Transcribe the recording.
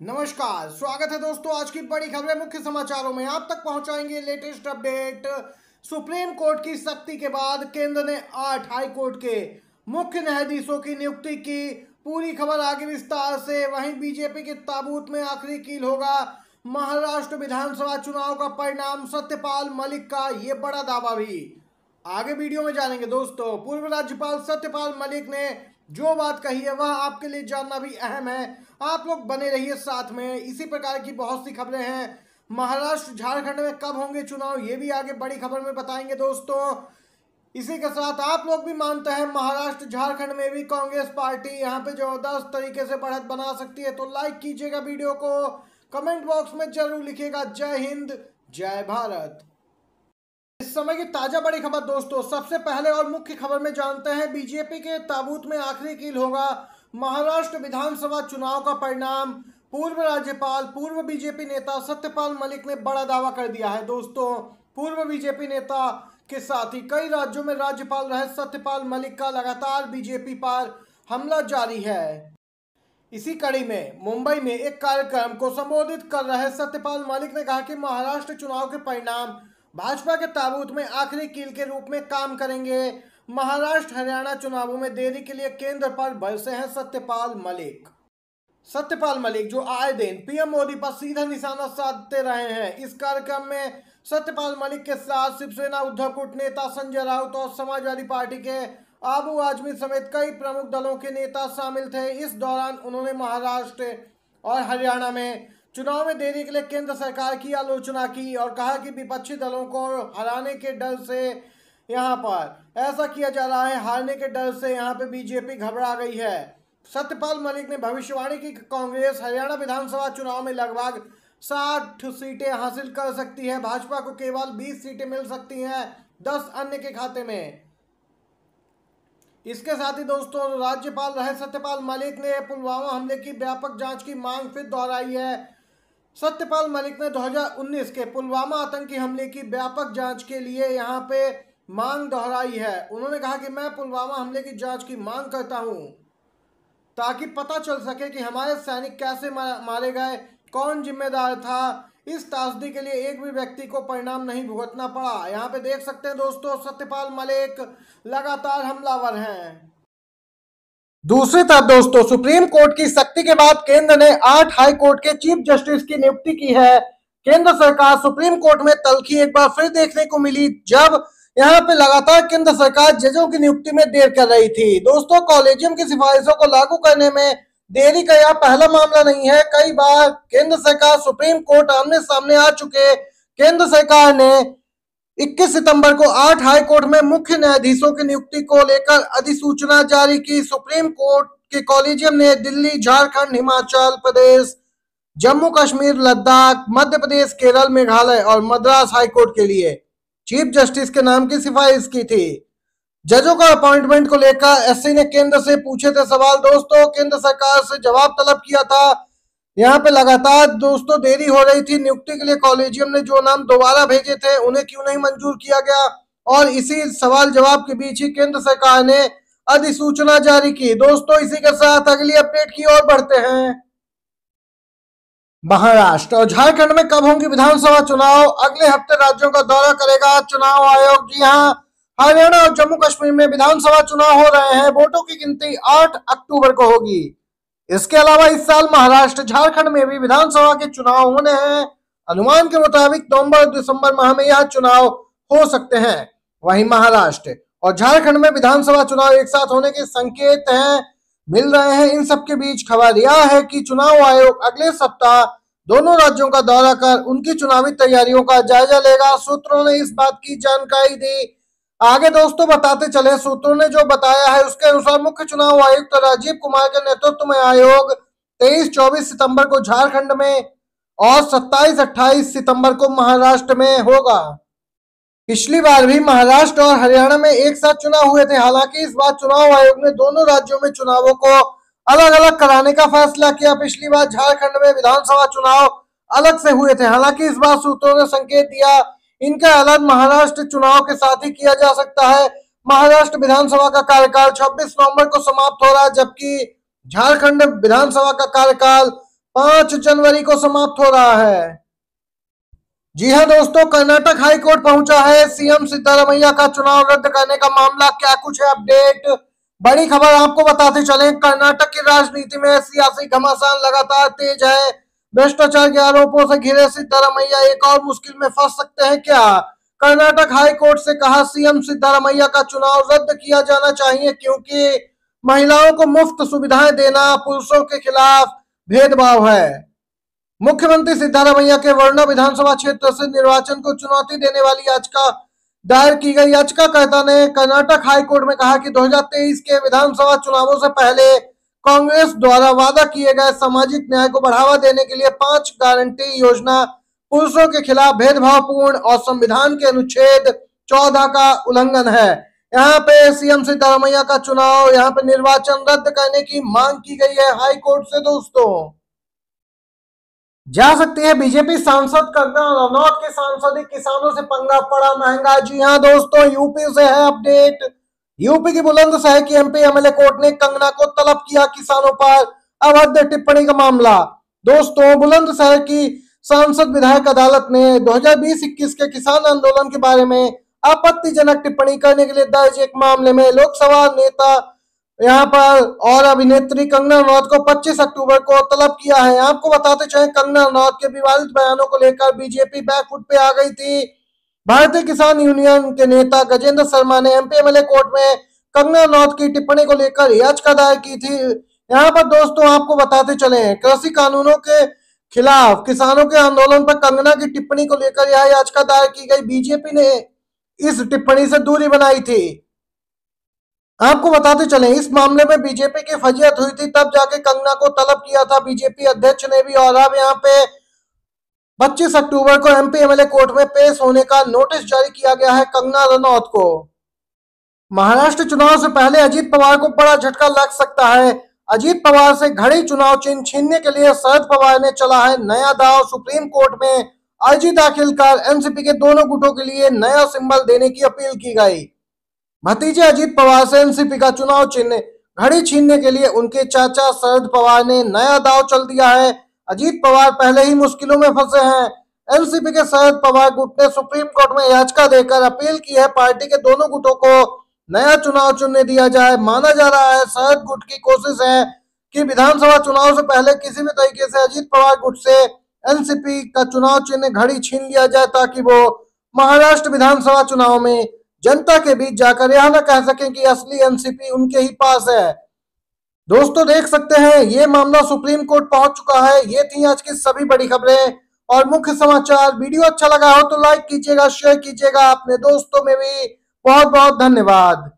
नमस्कार, स्वागत है दोस्तों। आज की बड़ी खबरें मुख्य समाचारों में आप तक पहुंचाएंगे लेटेस्ट अपडेट। सुप्रीम कोर्ट की सख्ती के बाद केंद्र ने 8 हाई कोर्ट के मुख्य न्यायाधीशों की नियुक्ति की। पूरी खबर आगे विस्तार से। वहीं बीजेपी के ताबूत में आखिरी कील होगा महाराष्ट्र विधानसभा चुनाव का परिणाम, सत्यपाल मलिक का ये बड़ा दावा भी आगे वीडियो में जानेंगे दोस्तों। पूर्व राज्यपाल सत्यपाल मलिक ने जो बात कही है वह आपके लिए जानना भी अहम है। आप लोग बने रहिए साथ में। इसी प्रकार की बहुत सी खबरें हैं। महाराष्ट्र झारखंड में कब होंगे चुनाव, ये भी आगे बड़ी खबर में बताएंगे दोस्तों। इसी के साथ आप लोग भी मानते हैं महाराष्ट्र झारखंड में भी कांग्रेस पार्टी यहाँ पे जबरदस्त तरीके से बढ़त बना सकती है, तो लाइक कीजिएगा वीडियो को, कमेंट बॉक्स में जरूर लिखिएगा जय हिंद जय भारत। इस समय की ताजा बड़ी खबर दोस्तों, सबसे पहले और मुख्य खबर में जानते हैं बीजेपी के ताबूत में आखिरी कील होगा महाराष्ट्र विधानसभा चुनाव का परिणाम। पूर्व राज्यपाल पूर्व बीजेपी नेता सत्यपाल मलिक ने बड़ा दावा कर दिया है दोस्तों। पूर्व बीजेपी नेता के साथ ही कई राज्यों में राज्यपाल रहे सत्यपाल मलिक का लगातार बीजेपी पर हमला जारी है। इसी कड़ी में मुंबई में एक कार्यक्रम को संबोधित कर रहे सत्यपाल मलिक ने कहा कि महाराष्ट्र चुनाव के परिणाम भाजपा के ताबूत में आखिरी कील के रूप में काम करेंगे। महाराष्ट्र हरियाणा चुनावों में देरी के लिए केंद्र पर बरसे हैं सत्यपाल मलिक। सत्यपाल मलिक जो आए दिन पीएम मोदी पर सीधा निशाना साधते रहे हैं। इस कार्यक्रम में सत्यपाल मलिक के साथ शिवसेना उद्धव गुट नेता संजय राउत और समाजवादी पार्टी के आबू आजमी समेत कई प्रमुख दलों के नेता शामिल थे। इस दौरान उन्होंने महाराष्ट्र और हरियाणा में चुनाव में देरी के लिए केंद्र सरकार की आलोचना की और कहा कि विपक्षी दलों को हराने के डर से यहाँ पर ऐसा किया जा रहा है, हारने के डर से यहाँ पे बीजेपी घबरा गई है। सत्यपाल मलिक ने भविष्यवाणी की कांग्रेस हरियाणा विधानसभा चुनाव में लगभग 60 सीटें हासिल कर सकती है। भाजपा को केवल 20 सीटें मिल सकती हैं, 10 अन्य के खाते में। इसके साथ ही दोस्तों राज्यपाल रहे सत्यपाल मलिक ने पुलवामा हमले की व्यापक जांच की मांग फिर दोहराई है। सत्यपाल मलिक ने 2019 के पुलवामा आतंकी हमले की व्यापक जांच के लिए यहां पे मांग दोहराई है। उन्होंने कहा कि मैं पुलवामा हमले की जांच की मांग करता हूं ताकि पता चल सके कि हमारे सैनिक कैसे मारे गए, कौन जिम्मेदार था। इस त्रासदी के लिए एक भी व्यक्ति को परिणाम नहीं भुगतना पड़ा। यहाँ पे देख सकते हैं दोस्तों सत्यपाल मलिक लगातार हमलावर हैं। दूसरी तरफ दोस्तों सुप्रीम कोर्ट की सख्ती के बाद केंद्र ने 8 हाई कोर्ट के चीफ जस्टिस की नियुक्ति की है। केंद्र सरकार सुप्रीम कोर्ट में तल्खी एक बार फिर देखने को मिली जब यहाँ पे लगातार केंद्र सरकार जजों की नियुक्ति में देर कर रही थी। दोस्तों कॉलेजियम की सिफारिशों को लागू करने में देरी का यह पहला मामला नहीं है। कई बार केंद्र सरकार सुप्रीम कोर्ट आमने सामने आ चुके। केंद्र सरकार ने 21 सितंबर को 8 हाई कोर्ट में मुख्य न्यायाधीशों की नियुक्ति को लेकर अधिसूचना जारी की। सुप्रीम कोर्ट के कॉलेजियम ने दिल्ली, झारखंड, हिमाचल प्रदेश, जम्मू कश्मीर, लद्दाख, मध्य प्रदेश, केरल, मेघालय और मद्रास हाई कोर्ट के लिए चीफ जस्टिस के नाम की सिफारिश की थी। जजों का अपॉइंटमेंट को लेकर एससी ने केंद्र से पूछे थे सवाल। दोस्तों केंद्र सरकार से जवाब तलब किया था। यहाँ पे लगातार दोस्तों देरी हो रही थी नियुक्ति के लिए। कॉलेजियम ने जो नाम दोबारा भेजे थे उन्हें क्यों नहीं मंजूर किया गया, और इसी सवाल जवाब के बीच ही केंद्र सरकार ने अधिसूचना जारी की। दोस्तों इसी के साथ अगली अपडेट की ओर बढ़ते हैं। महाराष्ट्र और झारखंड में कब होंगे विधानसभा चुनाव, अगले हफ्ते राज्यों का दौरा करेगा चुनाव आयोग। जी हाँ, हरियाणा और जम्मू कश्मीर में विधानसभा चुनाव हो रहे हैं। वोटों की गिनती 8 अक्टूबर को होगी। इसके अलावा इस साल महाराष्ट्र झारखंड में भी विधानसभा के चुनाव होने हैं। अनुमान के मुताबिक नवंबर दिसंबर माह में यह चुनाव हो सकते हैं। वहीं महाराष्ट्र और झारखंड में विधानसभा चुनाव एक साथ होने के संकेत हैं मिल रहे हैं। इन सबके बीच खबर यह है कि चुनाव आयोग अगले सप्ताह दोनों राज्यों का दौरा कर उनकी चुनावी तैयारियों का जायजा लेगा। सूत्रों ने इस बात की जानकारी दी। आगे दोस्तों बताते चले, सूत्रों ने जो बताया है उसके अनुसार मुख्य चुनाव आयुक्त राजीव कुमार के नेतृत्व में आयोग 23-24 सितंबर को झारखंड में और 27-28 सितंबर को महाराष्ट्र में होगा। पिछली बार भी महाराष्ट्र और हरियाणा में एक साथ चुनाव हुए थे। हालांकि इस बार चुनाव आयोग ने दोनों राज्यों में चुनावों को अलग अलग कराने का फैसला किया। पिछली बार झारखंड में विधानसभा चुनाव अलग से हुए थे। हालांकि इस बार सूत्रों ने संकेत दिया इनका ऐलान महाराष्ट्र चुनाव के साथ ही किया जा सकता है। महाराष्ट्र विधानसभा का कार्यकाल 26 नवंबर को समाप्त हो रहा है, जबकि झारखंड विधानसभा का कार्यकाल 5 जनवरी को समाप्त हो रहा है। जी हां दोस्तों, कर्नाटक हाई कोर्ट पहुंचा है सीएम सिद्धारमैया का चुनाव रद्द करने का मामला। क्या कुछ है अपडेट, बड़ी खबर आपको बताते चले। कर्नाटक की राजनीति में सियासी घमासान लगातार तेज है। भ्रष्टाचार के आरोपों से घिरे सिद्धारमैया एक और मुश्किल में फंस सकते हैं क्या? कर्नाटक हाई कोर्ट से कहा सीएम सिद्धारमैया का चुनाव रद्द किया जाना चाहिए क्योंकि महिलाओं को मुफ्त सुविधाएं देना पुरुषों के खिलाफ भेदभाव है। मुख्यमंत्री सिद्धारमैया के वर्णा विधानसभा क्षेत्र से निर्वाचन को चुनौती देने वाली याचिका दायर की गई। याचिकाकर्ता ने कर्नाटक हाई कोर्ट में कहा कि 2023 के विधानसभा चुनावों से पहले कांग्रेस द्वारा वादा किए गए सामाजिक न्याय को बढ़ावा देने के लिए 5 गारंटी योजना पुरुषों के खिलाफ भेदभावपूर्ण और संविधान के अनुच्छेद 14 का उल्लंघन है। यहाँ पे सीएम सिद्धारमैया का चुनाव, यहाँ पे निर्वाचन रद्द करने की मांग की गई है हाई कोर्ट से। दोस्तों, जा सकती है बीजेपी सांसद कंगना रनौत के सांसद किसानों से पंगा पड़ा महंगा। जी हां दोस्तों, यूपी से है अपडेट। यूपी की बुलंदशहर की एमपी एमएलए कोर्ट ने कंगना को तलब किया किसानों पर अभद्र टिप्पणी का मामला। दोस्तों, बुलंदशहर की सांसद विधायक अदालत ने 2020-21 के किसान आंदोलन के बारे में आपत्तिजनक टिप्पणी करने के लिए दर्ज एक मामले में लोकसभा नेता यहाँ पर और अभिनेत्री कंगना रनौत को 25 अक्टूबर को तलब किया है। आपको बताते चले, कंगना रनौत के विवादित बयानों को लेकर बीजेपी बैकफुट पे आ गई थी। भारतीय किसान यूनियन के नेता गजेंद्र शर्मा ने एमपी एमएलए कोर्ट में कंगना रनौत की टिप्पणी को लेकर याचिका दायर की थी। यहाँ पर दोस्तों आपको बताते चले, कृषि कानूनों के खिलाफ किसानों के आंदोलन पर कंगना की टिप्पणी को लेकर यह याचिका दायर की गई। बीजेपी ने इस टिप्पणी से दूरी बनाई थी। आपको बताते चले, इस मामले में बीजेपी की फजीहत हुई थी, तब जाके कंगना को तलब किया था बीजेपी अध्यक्ष ने भी। और अब यहाँ पे 25 अक्टूबर को एमपी एमएलए कोर्ट में पेश होने का नोटिस जारी किया गया है कंगना रनौत को। महाराष्ट्र चुनाव से पहले अजीत पवार को बड़ा झटका लग सकता है। अजीत पवार से घड़ी चुनाव चिन्ह छीनने के लिए शरद पवार ने चला है नया दांव। सुप्रीम कोर्ट में अर्जी दाखिल कर एनसीपी के दोनों गुटों के लिए नया सिंबल देने की अपील की गई। भतीजे अजीत पवार से एनसीपी का चुनाव चिन्ह घड़ी छीनने के लिए उनके चाचा शरद पवार ने नया दांव चल दिया है। अजीत पवार पहले ही मुश्किलों में फंसे हैं। एनसीपी के शरद पवार गुट ने सुप्रीम कोर्ट में याचिका देकर अपील की है पार्टी के दोनों गुटों को नया चुनाव चिन्ह दिया जाए। माना जा रहा है शरद गुट की कोशिश है कि विधानसभा चुनाव से पहले किसी भी तरीके से अजीत पवार गुट से एनसीपी का चुनाव चिन्ह घड़ी छीन लिया जाए, ताकि वो महाराष्ट्र विधानसभा चुनाव में जनता के बीच जाकर यह न कह सकें कि असली एनसीपी उनके ही पास है। दोस्तों, देख सकते हैं ये मामला सुप्रीम कोर्ट पहुंच चुका है। ये थी आज की सभी बड़ी खबरें और मुख्य समाचार। वीडियो अच्छा लगा हो तो लाइक कीजिएगा, शेयर कीजिएगा अपने दोस्तों में भी। बहुत बहुत धन्यवाद।